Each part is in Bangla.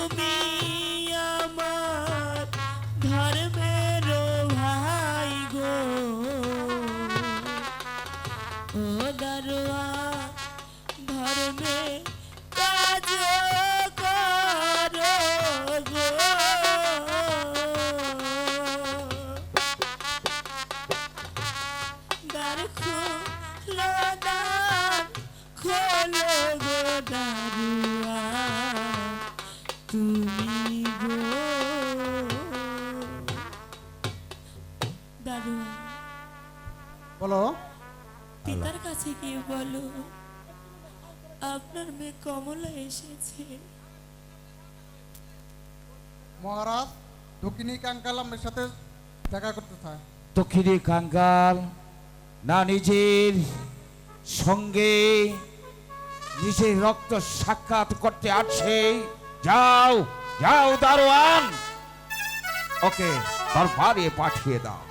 তুমি আমার ধর্মের ভাই গো, ও দারোয়া ধর্মে কাজ করো গো। দ্বার খোলো দ্বার খোলো গো দারোয়া তুমি গো। দারোয়া বলো। পিতার কাছে গিয়ে বলো আপনার মেয়ে কমলা এসেছে। মহারাজ দক্ষিণী কাঙ্কাল আমার সাথে দেখা করতে চায়। দক্ষিণী কাঙ্গাল না নিজের সঙ্গে নিজের রক্ত সাক্ষাৎ করতে আসছে। যাও যাও দারোয়ান, ওকে দরবারে পাঠিয়ে দাও।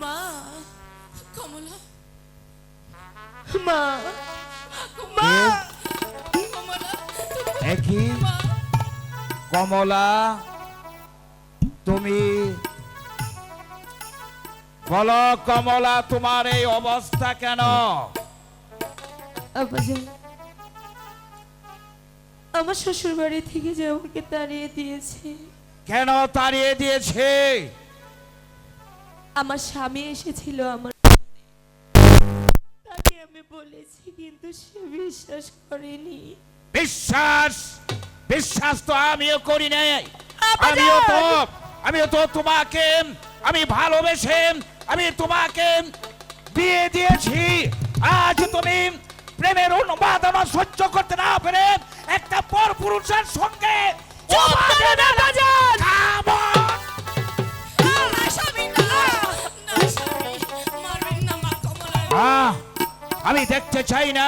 মা কমলা, মা মা কমলা, একই মা কমলা, তুমি বলো কমলা তোমার এই অবস্থা কেন? আব্বাজান আমার শ্বশুর বাড়ি থেকে যে আমাকে তাড়িয়ে দিয়েছে। কেন তাড়িয়ে দিয়েছে? আমার স্বামী এসেছিল, আমার তাকে আমি বলেছি কিন্তু সে বিশ্বাস করেনি। বিশ্বাস বিশ্বাস তো আমিও করি নাই। আব্বাজান! আমিও তো তোমাকে আমি ভালোবেসে আমি তোমাকে বিয়ে দিয়েছি। আজ তুমি প্রেমের উন্মাদনা সহ্য করতে না পেরে একটা পরপুরুষের সঙ্গে চুপ করুন আব্বাজান! খামোশ! না স্বামী না, না স্বামী মারবেন না মা কমলা, আমি দেখতে চাই না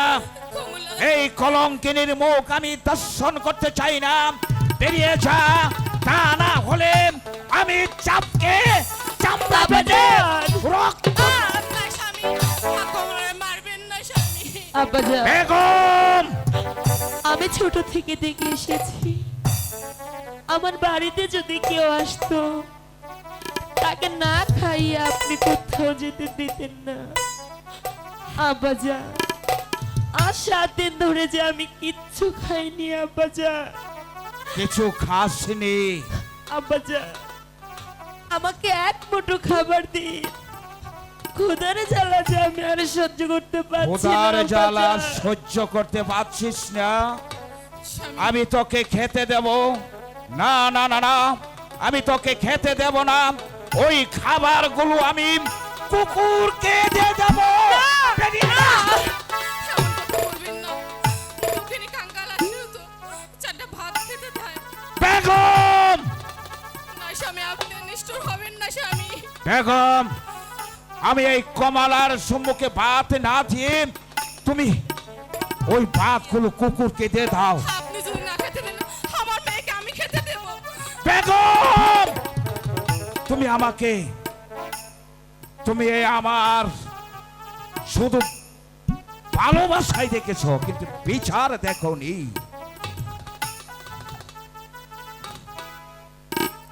কমলা এই কলঙ্কিনীর মুখ, আমি দর্শন করতে চাই না। বেরিয়ে যা, তা না হলে আমি চাপকে চামড়া বেঁধে রক্ত। না স্বামী মা কমলা মারবেন না স্বামী। আব্বাজান বেগম আমি ছোট থেকে দেখে এসেছি আমার বাড়িতে যদি কেউ আসতো তাকে না খাইয়ে আপনি কোথাও যেতে দিতেন না। আব্বাজান আজ 7 দিন ধরে যে আমি কিচ্ছু খাইনি আব্বাজান। কিছু খাসনি? আব্বাজান আমাকে এক মুঠো খাবার দিন, ক্ষুধার জ্বালা যে আমি আর সহ্য করতে পারছি না। খোদার জ্বালা আব্বাজান। সহ্য করতে পারছিস না? আমি তোকে খেতে দেব না, না না না, আমি তোকে খেতে দেব না। ওই খাবারগুলো আমি কুকুরকে দিয়ে দেব। বেরিয়ে যা। এমন কথা বলবেন না। দক্ষিণী কাঙ্গাল আসলেও তো 4টা ভাত খেতে দেয়। বেগম না স্বামী আপনি নিষ্ঠুর হবেন না স্বামী। বেগম, আমি এই কমলার সম্মুখে ভাত না দিয়ে তুমি ওই ভাতগুলো কুকুরকে দিয়ে দাও। আপনি যদি না খেতে দেন আমার মেয়েকে আমি খেতে দেব। বেগম, তুমি আমাকে তুমি আমার শুধু ভালোবাসাই দেখেছো, কিন্তু বিচার দেখোনি।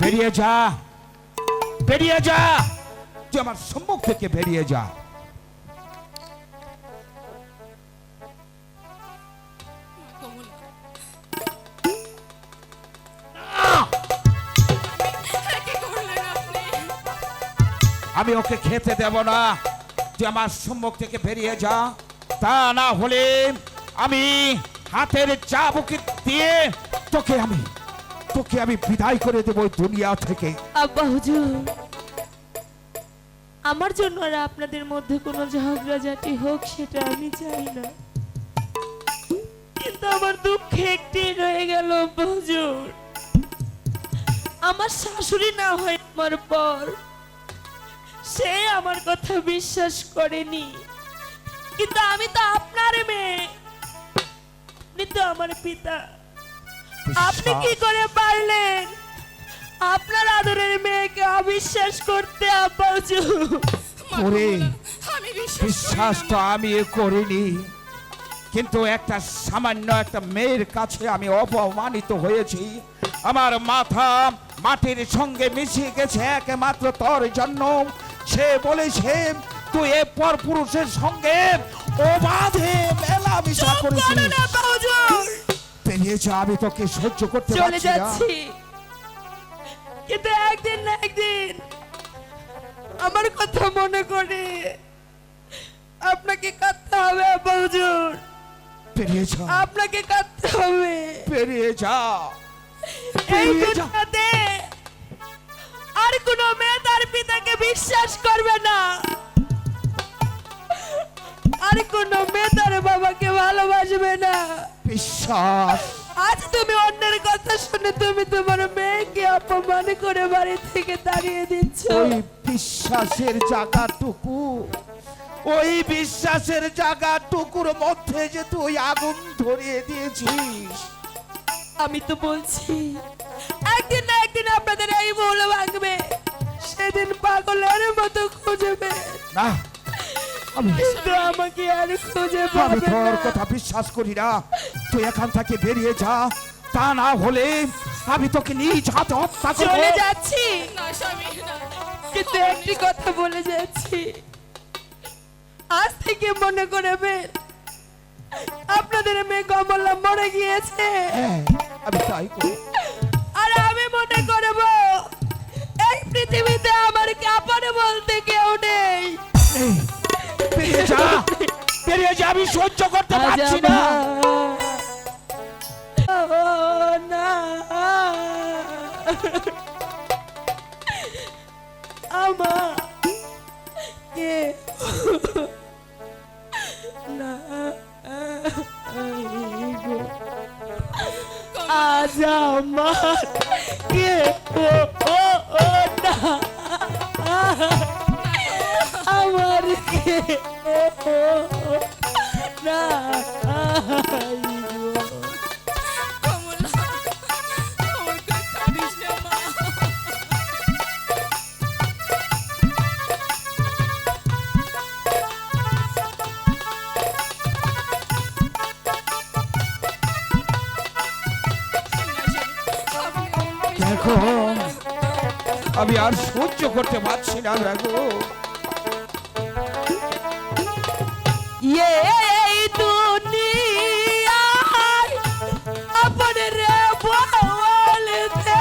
বেরিয়ে যা, বেরিয়ে যা, তুই আমার সম্মুখ থেকে বেরিয়ে যা। কমলা আহ! কি করলেন আপনি? আমি ওকে খেতে দেব না, তুই আমার সম্মুখ থেকে বেরিয়ে যা। তা না হলে আমি হাতের চাবুক দিয়ে তোকে আমি বিদায় করে দেব ওই দুনিয়া থেকে। আব্বা হুজুর আমার জন্য আর আপনাদের মধ্যে কোনো ঝগড়াঝাটি হোক সেটা আমি চাই না, কিন্তু আমার দুঃখে একটি রয়ে গেল আব্বা হুজুর। আমার শাশুড়ি না হয় আমার পর, সে আমার কথা বিশ্বাস করেনি, কিন্তু আমি তো আপনার মেয়ে, আপনি তো আমার পিতা। আপনি কি করে পারলেন আপনার আদরের মেয়েকে অবিশ্বাস করতে আব্বা হুজুর? করে আমি বিশ্বাস তো আমি করিনি, কিন্তু একটা সামান্য একটা মেয়ের কাছে আমি অপমানিত হয়েছি। আমার মাথা মাটির সঙ্গে মিশে গেছে একমাত্র তোর জন্য। সে বলেছে তুই এ পর পুরুষের সঙ্গে অবাধে মেলামেশা চুপ করো করেছিস। না বাহুজুর। পেরিয়েছে, আমি তোকে সহ্য করতে চলে পারছি না। যাচ্ছি, কিন্তু একদিন না একদিন আমার কথা মনে করে আপনাকে কাঁদতে হবে বাহুজুর, পেরিয়ে যা, আপনাকে কাঁদতে হবে। পেরিয়ে যা, এই পেরিয়ে যা। দুনিয়াতে আর কোনো মেয়ে তার পিতাকে বিশ্বাস করবে না, আর কোনো মেয়ে তার বাবাকে ভালোবাসবে না। বিশ্বাস, আজ তুমি অন্যের কথা শুনে তুমি তোমার মেয়েকে অপমান করে বাড়ি থেকে তাড়িয়ে দিচ্ছ। ওই বিশ্বাসের জায়গাটুকু, ওই বিশ্বাসের জায়গাটুকুর মধ্যে যে তুই আগুন ধরিয়ে দিয়েছিস। আমি তো বলছি একদিন না একদিন আপনাদের এই মৌল ভাঙবে, সেদিন পাগলের মতো খুঁজবে, না, আমি কিন্তু আমাকে আর খুঁজে আমি পাবে তোর না। কথা বিশ্বাস করি না। তুই এখান থেকে বেরিয়ে যা, তা না হলে আমি তোকে নিজ হাতে হত্যা করব। চলে যাচ্ছি, না স্বামী না, কিন্তু একটি কথা বলে যাচ্ছি, আজ থেকে মনে করবেন আপনাদের মেয়ে কমলা মরে গিয়েছে, হ্যাঁ, আমি তাই করি। আর আমি মনে করব এই পৃথিবীতে আমার কাপড় বলতে কেউ নেই। এই, বেরিয়ে যা, বেরিয়ে যা, আমি সহ্য করতে পারছি না। না আমার কে না আজ আমার কে না আমার কে না কমলা আমার কথা দিস না মা। দেখো, আমি আর সহ্য করতে পারছি না। দেখো, এই দুনিয়ায় আপনে রে বলতে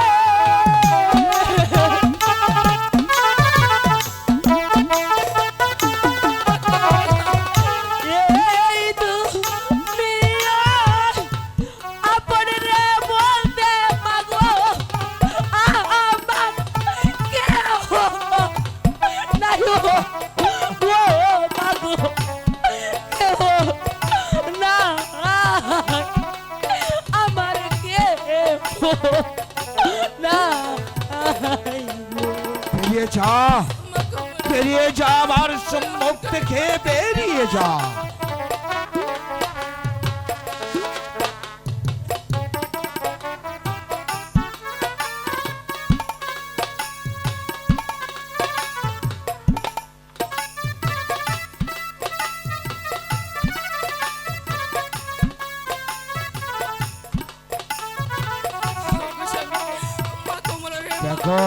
এই দুনিয়ায় আপনে রে বলতে মাগো আমার কেউ নাই ও মাগো না আমার কে না বেরিয়ে যা, বেরিয়ে যা, আমার সম্মুখ থেকে বেরিয়ে যা। দেখো,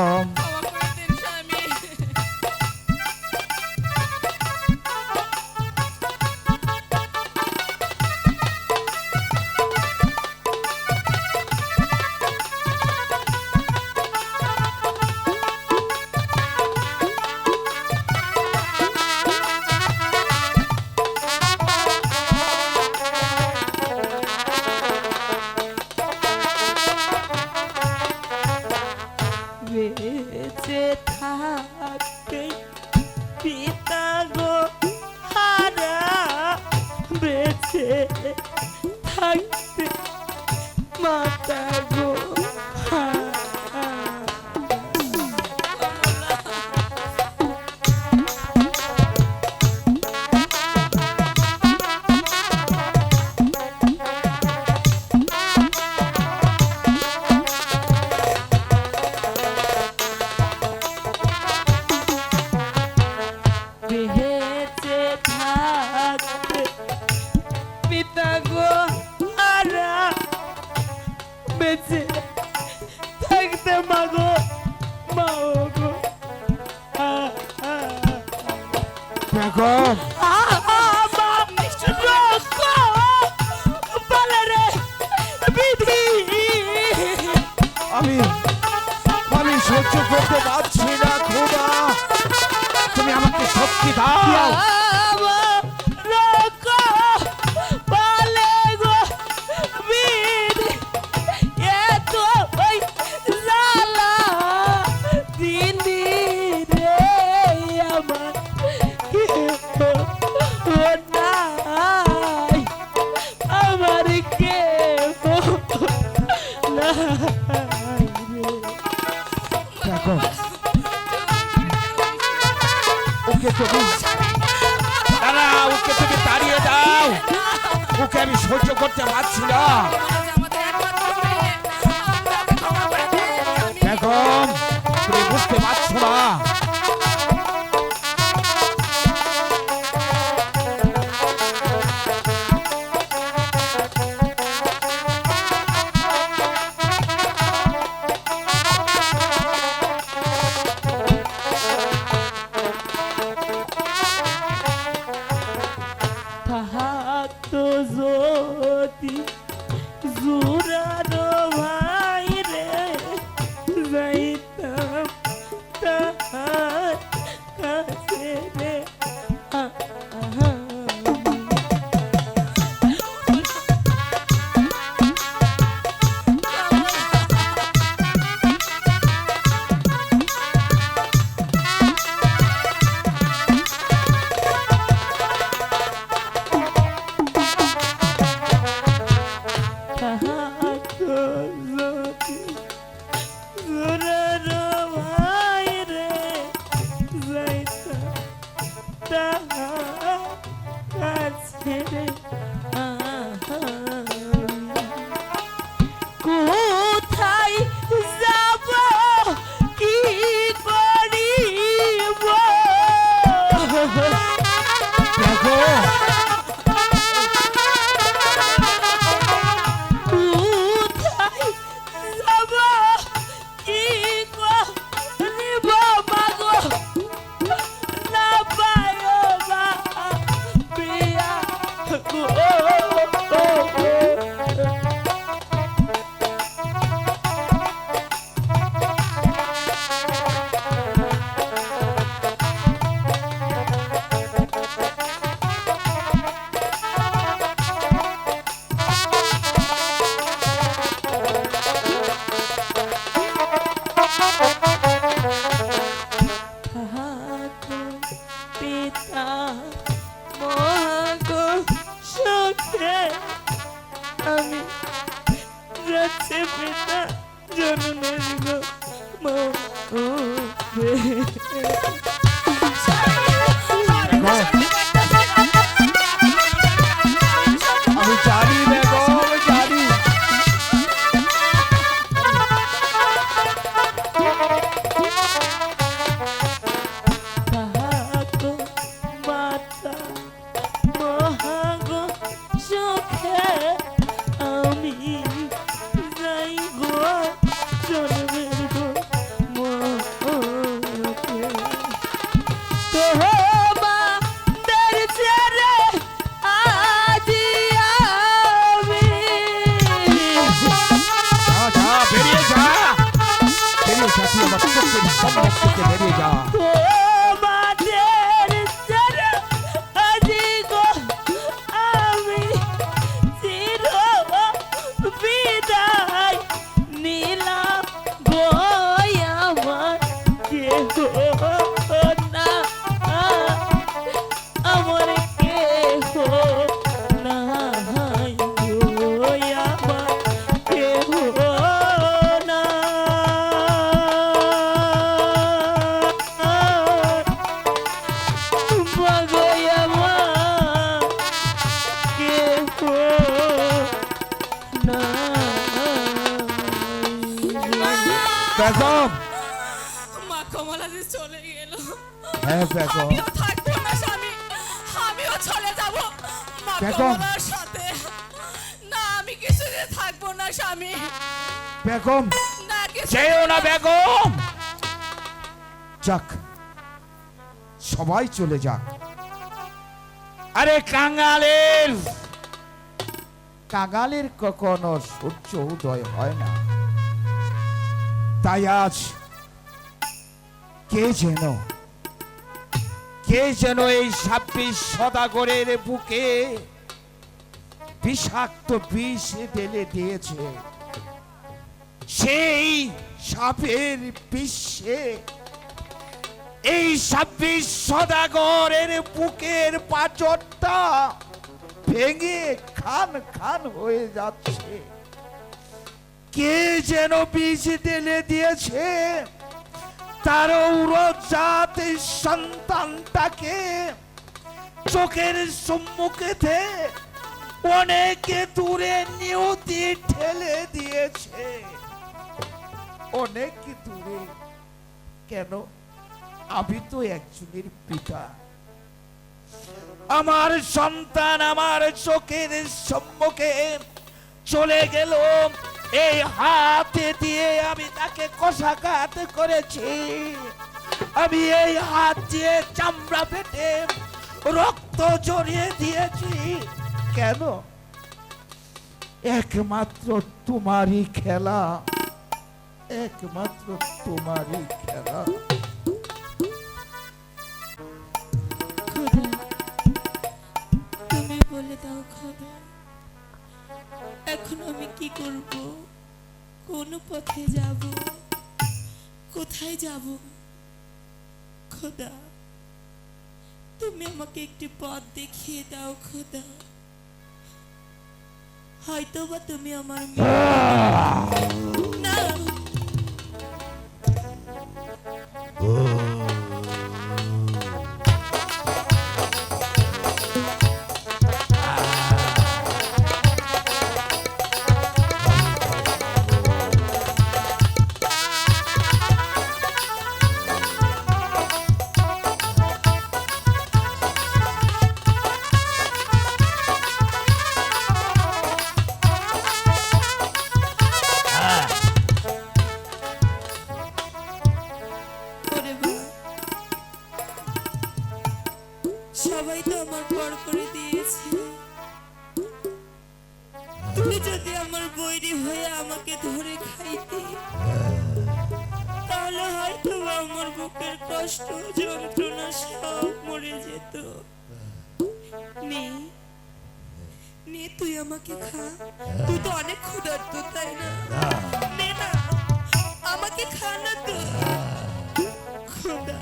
বে বেগম আমার রক্ত বলে রে বিধি। আমি আমি সহ্য করতে পারছি না খোদা, তুমি আমাকে শক্তি দাও। আমার রক্ত বলে গো বিধি, এত ওই জ্বালা দিনি রে আমার কেহ নাই, আমার কেহ নাই রে। বেগম ওকে তুমি দাঁড়া, ওকে তুমি তাড়িয়ে দাও, ওকে আমি সহ্য করতে পারছি না। আজ আমাদের একমাত্র মেয়ে, আমরা ওকে ক্ষমা করে দিই। আমি বেগম তুমি বুঝতে পারছো না, থাকতো যদি জুরানো ভাই রে, যাইতাম তাহার কাছে রে আমি। থাকতো যদি জুরানো ভাই রে, যাইতাম তাহার কাছে রে আমি। কোথায় যাব কি করিব, বেগম কোথায় যাব কি করিব মাগো, না পায়ো বা প্রিয়া গো। থাকো পিতা মহাগো সুখে, আমি যাচ্ছি পিতা জননের গো মরে। আমি জানি বেগম জানি, থাকো মাতা মহাগো সুখে, আমি যাই গো জন্মের গো মরে। তোমাদের ছেড়ে আজি আমি, যা যা বেরিয়ে যা, বেরিয়ে যা, তুই আমার চোখের সম্মুখ থেকে বেরিয়ে যা। তোমাদের ছেড়ে আজি গো আমি চির বিদায় নিলাম গো, আমার কেহ না, আমার কেহ নাই গো, আমার কেহ না। মাগো আমার কেহ নাই। বেগম মা কমলা যে চলে গেল, হ্যাঁ বেগম আমিও থাকবো না স্বামী, আমিও চলে যাব মা বেগম। কমলার সাথে। না আমি কিছুতে থাকবো না স্বামী, বেগম না কিছু যেও না বেগম, যাক সবাই চলে যাক, আরে কাঙালের কখনো সূর্য উদয় হয় না। তাই আজ কে যেন এই 26 সদাগরের বুকে বিষাক্ত বিষ ঢেলে দিয়েছে। সেই সাপের বিষে এই 26 সদাগরের বুকের পাঁজরটা ভেঙে খান খান হয়ে যাচ্ছে। কে যেন বিষ ঢেলে দিয়েছে তার ঔরজাত সন্তানটাকে চোখের সম্মুখে অনেকে দূরে নিয়তি ঠেলে দিয়েছে। অনেক দূরে কেন? আমি তো একজনের পিতা। আমার সন্তান আমার চোখের সম্মুখে চলে গেল, এই হাতে দিয়ে আমি তাকে কষাঘাত করেছি। আমি এই হাত দিয়ে চামড়া ফেটে রক্ত জড়িয়ে দিয়েছি। কেন? একমাত্র তোমারই খেলা, একমাত্র তোমারই খেলা। খোদা, তুমি বলে দাও খোদা, এখন আমি কি করব? কোন পথে যাব? কোথায় যাব? খোদা, তুমি আমাকে একটি পথ দেখিয়ে দাও খোদা। হয়তো বা তুমি আমার না, ওরে বাবা, সবাই তো আমার পর করে দিয়েছে। তুমি যদি আমার বৈরী হয়ে আমাকে ধরে খাইতে, তাহলে হয়তো আমার বুকের কষ্ট যন্ত্রণা সব মরে যেত। নে তুই আমাকে খা, তুই তো অনেক ক্ষুধার্ত তাই না? নে না, আমাকে খা না তুই। খোদা,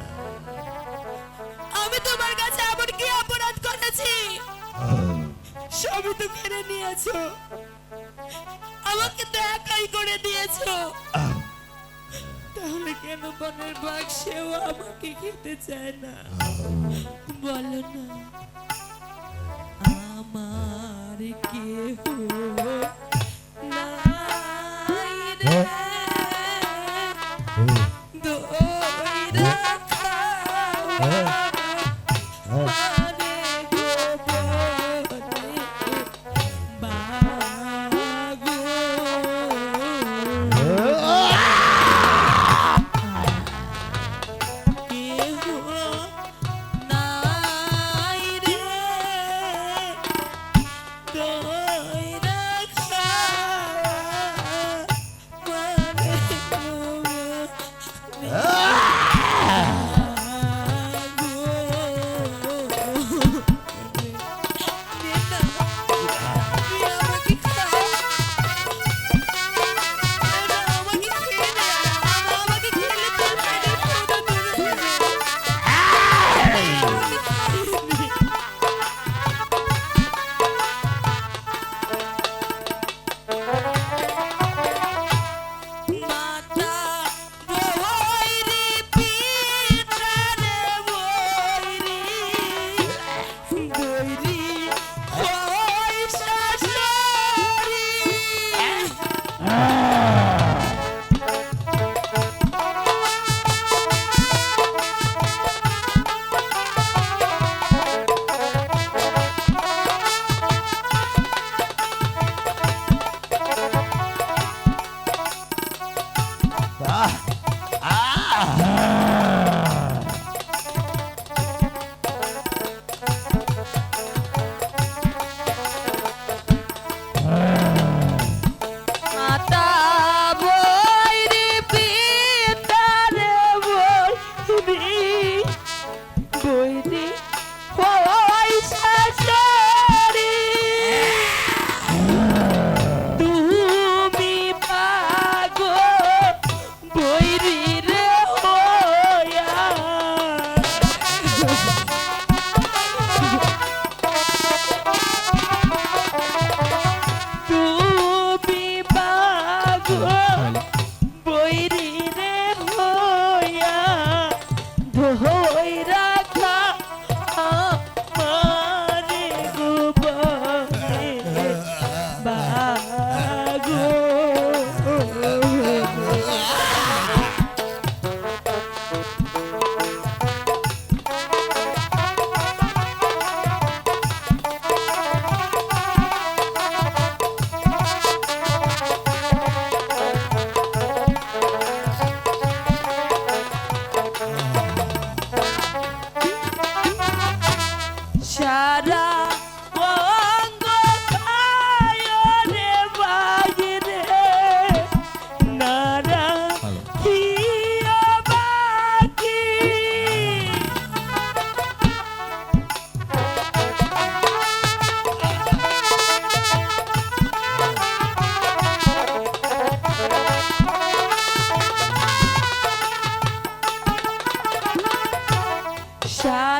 আমি তোমার কাছে এমন কি অপরাধ করেছি? সবই তো কেড়ে নিয়েছো, আমাকে তো একাই করে দিয়েছো। তাহলে কেন বনের বাঘ সেও আমাকে খেতে চায় না? বলো না। আমার কেহ নাই রে, দইরা খাওয়া মানে গোপনে বাগো। কেহ নাই রে, দইরা খাওয়া মানে গোপনে বাগো।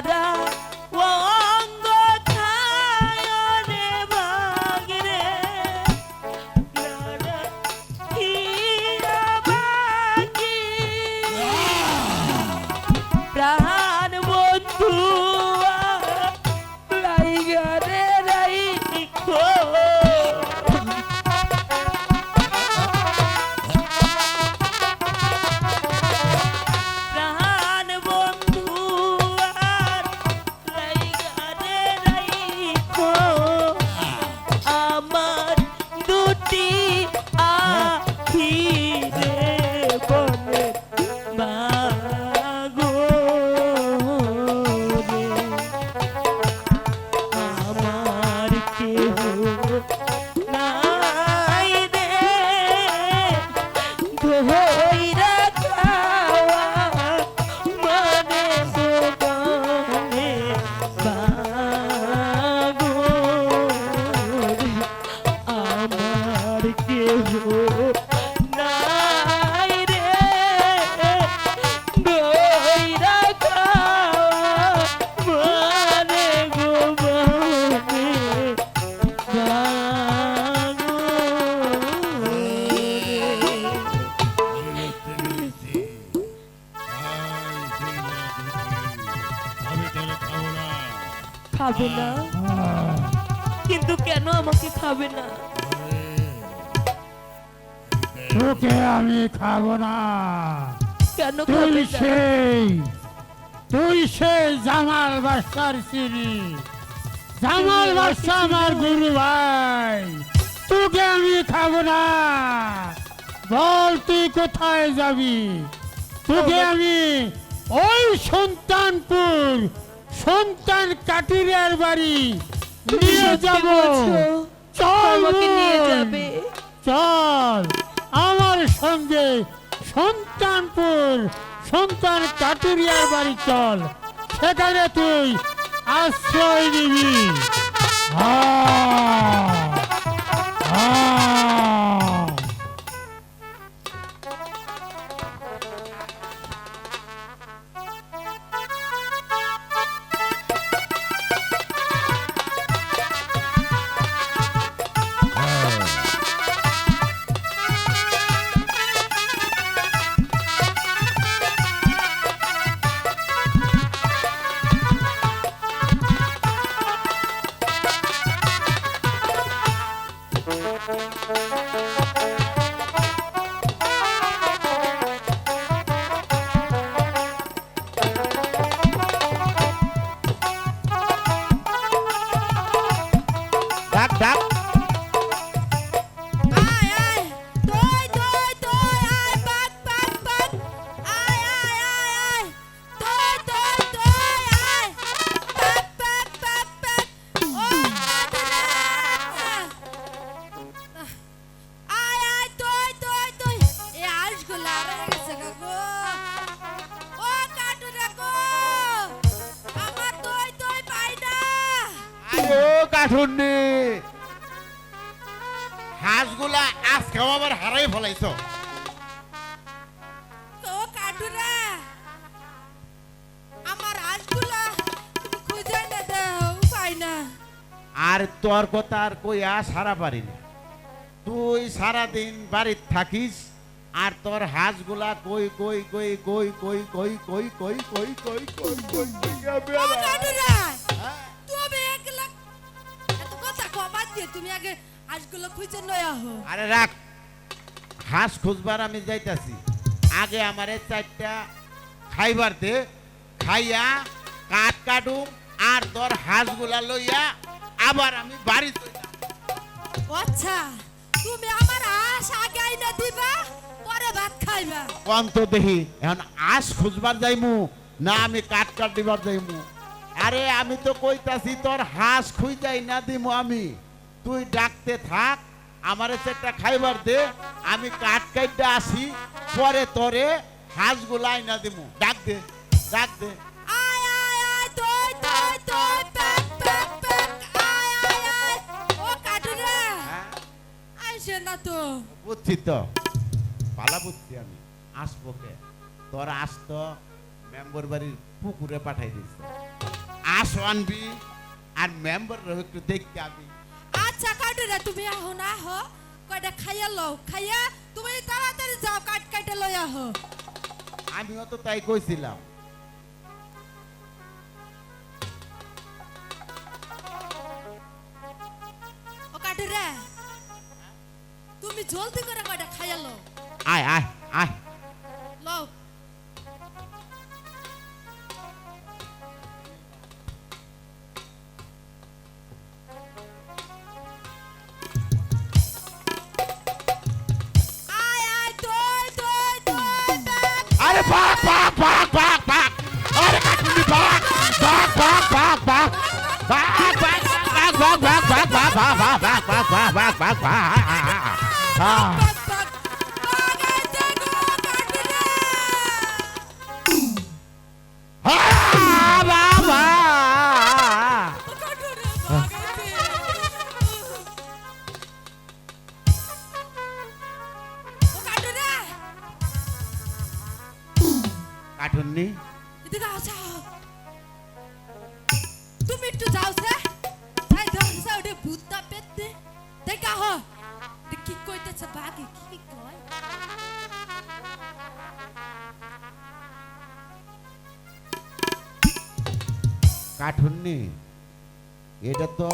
সারা অঙ্গ থায়রে ভাগরে নারা হিয়া ভাগি প্রাণ বন্ধু রাইগারে রাইখো প্রাণ বন্ধু আর রাইগারে রাইখো আমার দুটি আখি রে বলে মাগো রে আমার কেহ নাই রে ধইরা খাওয়া মানে দোকানে বাগো রে আমার কেহ নাই রে ধইরা খাওয়া মানে গো বানে বাগো রে। খাবে না কিন্তু কেন আমাকে খাবে না তোকে আমি খাবো না। কেন তুই খাবে না সেই জামাল বাদশার চিনি। জামাল বাদশা আমার গুরু ভাই, তোকে আমি খাবো না। বল তুই কোথায় যাবি? তোকে আমি ওই সন্তানপুর সন্তান কাটিরিয়ার বাড়ি নিয়ে সত্যি যাব। বলছো? চল আমাকে নিয়ে বোন। যাবে চল আমার সঙ্গে সন্তানপুর সন্তান কাটুরিয়ার বাড়ি চল, সেখানে তুই আশ্রয় নিবি। ডাক ডাক আয় আয় তুই তুই তুই আয় পাক পাক পাক আয় আয় আয় আয় তুই তুই তুই আয় পাক পাক পাক পাক ও আয় আয় তুই তুই তুই এ আজগুলো আরে গেছে গো ও কাটু রাখো আমার তুই তুই পাই না ও কাঠুন্নি হাঁসগুলা আজকেও আবার হারাই ফেলাইছো। ও কাটুরা আমার আজগুলা খুঁজে না দাও পাই না আর তোর কথা আর কই সারা পারি না। তুই সারাদিন বাড়ির থাকিস আর তোর হাঁসগুলা কই কই কই কই কই কই কই কই কই কই কই কই ও কাটুরা তুমি একলা এত কথা কমাত দিয়ে তুমি আগে আজগুলো খুঁজে নয়া হো আরে রাখ, হাঁস খুঁজবার আমি যাইতাছি। আগে আমারে 4টা খাইবার দে, খাইয়া কাট কাটু আর তোর হাঁসগুলা লইয়া আবার আমি বাড়ি চইলাম। আচ্ছা তুমি আমার আশ আগে আইনা দিবা পরে ভাত খাইবা কম তো দেখি এখন আঁশ খুঁজবার যাইমু না আমি কাট কাট দিবার যাইমু। আরে আমি তো কইতাছি তোর হাঁস খুঁজাই না দিমু আমি, তুই ডাকতে থাক, আমারে 4টা খাইবার দে, আমি কাট কাটতে আসি, পরে তোরে হাঁসগুলা আইনা দিমু। ডাক দে ডাক দে। আয় আয় আয় তুই তুই তুই পাক পাক পাক আয় আয় আয় ও কাটুরা হ্যাঁ আইসে না তো বুঝছি তো, পালা বুঝছি আমি। আসবো কে তোর আস তো মেম্বার বাড়ির পুকুরে পাঠাই দিস। মাছও আনবি আর মেম্বার একটু দেখতে আমি। আচ্ছা কাটুরা তুমি আহো না আহো কয়টা খাইয়া লও খাইয়া তুমি তাড়াতাড়ি যাও কাটে লই আহো। আমিও তো তাই কইছিলাম। ও কাটুরা তুমি জলদি করে কয়টা খাইয়া লও। আয় আয় আয়। লও আয় আয় তুই আরে বাঘ বাঘ বাঘ বাঘ বাঘ আরে কাটুনি বাঘ বাঘ বাঘ বাঘ বাঘ বাঘ বাঘ বাঘ বাঘ বাঘ বাঘ বাঘ বাঘ বাঘ বাঘ বাঘ বাঘ বাঘ বাঘ কাঠুন্নি তুমি একটু যাও সে তাই ধরছে ওটা ভূতটা পেতে দেখা হ কি কইতেছে বাকি কি কয় কাঠুন্নি এটা তো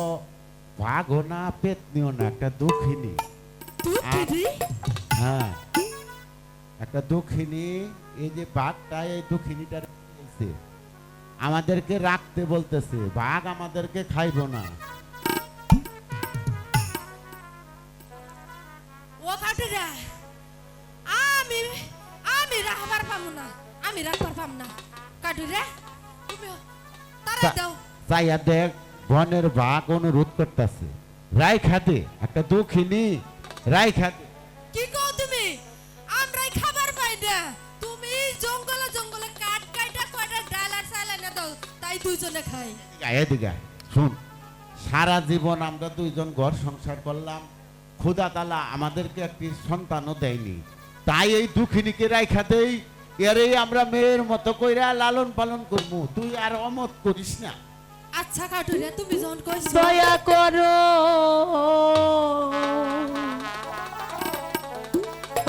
বাঘও না পেতনিও না, একটা দক্ষিণী। তুই দিদি হ্যাঁ একটা দক্ষিণী। এই যে বাঘটা এই দক্ষিণীটা বলছে আমাদেরকে রাখতে বলতেছে, বাঘ আমাদেরকে খাইব না। ও কাটুরা আমি আমি রাখবার পাবো না, আমি রাখবার পাম না কাটুরা তুমি তারা দাও। চাইয়া দেখ বনের বাঘ অনুরোধ করতেছে রাই খাতে, একটা দক্ষিণী রাই খাতে। কি কও তুমি আমরাই খাবার পাই না, তুমি জঙ্গলে জঙ্গলে কাট কাটা কয়টা ডাল আর চাল এনে দাও তাই দুইজনে খাই। এদিকে শুন, সারা জীবন আমরা দুইজন ঘর সংসার করলাম, খোদা তালা আমাদেরকে একটি সন্তানও দেয়নি, তাই এই দুঃখিনীকে রাইখা দেই, এরই আমরা মেয়ের মতো কইরা লালন পালন করবো, তুই আর অমত করিস না। আচ্ছা কাটুরা তুমি যখন কইছো দয়া করো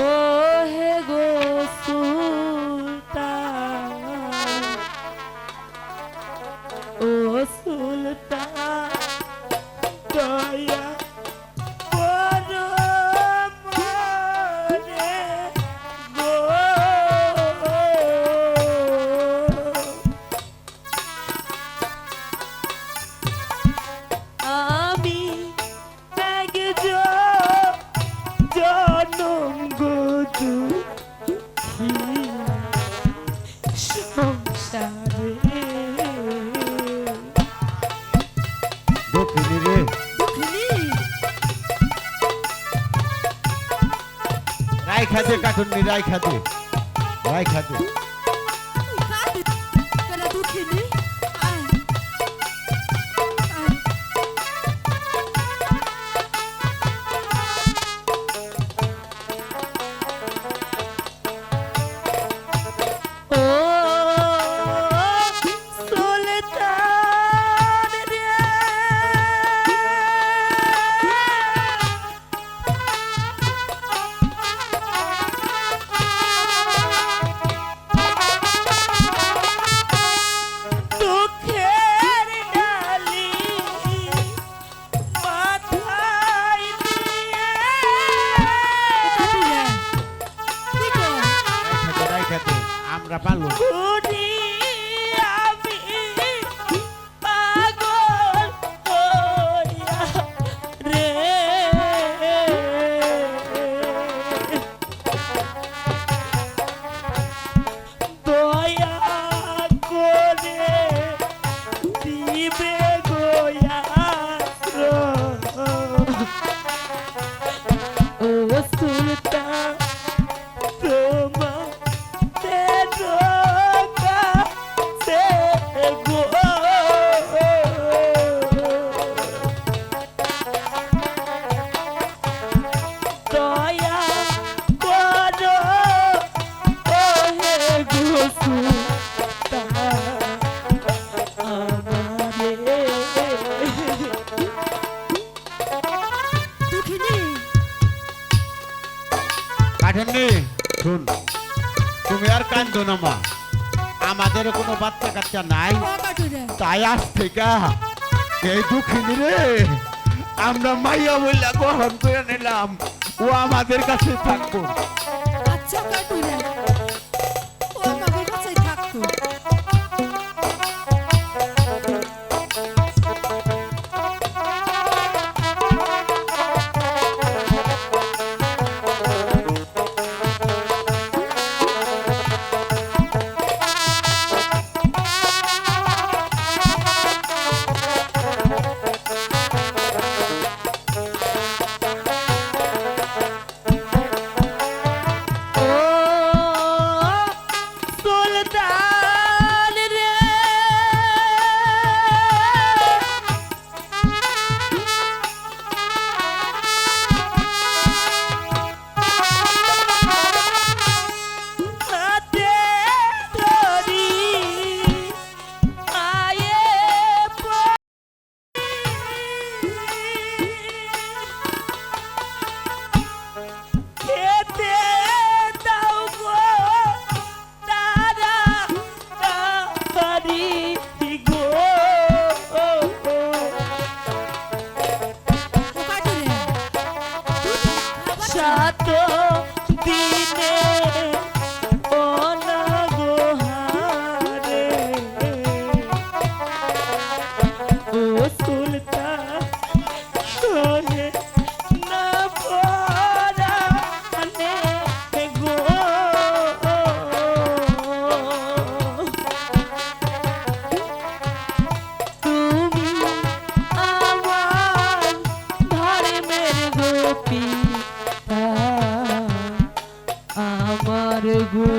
ও হে গো সুলতান, ও সুলতান দয়া করো মোরে গো। আমি জনম গদু সংসারে দক্ষিণী রে দুঃখিনী রাইখা দে, কাটুন্নি রাইখা দে, রাইখা দে। কাটু করে দুঃখিনী আয় আয় ও সুলতান রে কাঠেননি শুন, তুমি আর কান্দো না মা, আমাদের কোনো বাচ্চা কাচ্চা নাই, ও কাটুরে তাই আজ থেকে এই দুঃখিনী রে আমরা মাইয়া বইলা গ্রহণ করে নিলাম, ও আমাদের কাছে থাকবো। আচ্ছা কাটুরে ও আমাদের কাছেই থাকতো। ও সুলতান রে হাতে ধরি আয়ে খেতে দাও গো তারা তারি গো ও কাটুরে তুই খাবার সাত দিনে অনাগোহারে ও সুলতান সোহে না পরানে গো তুমি আমার ধর্মের গোপী আমার গো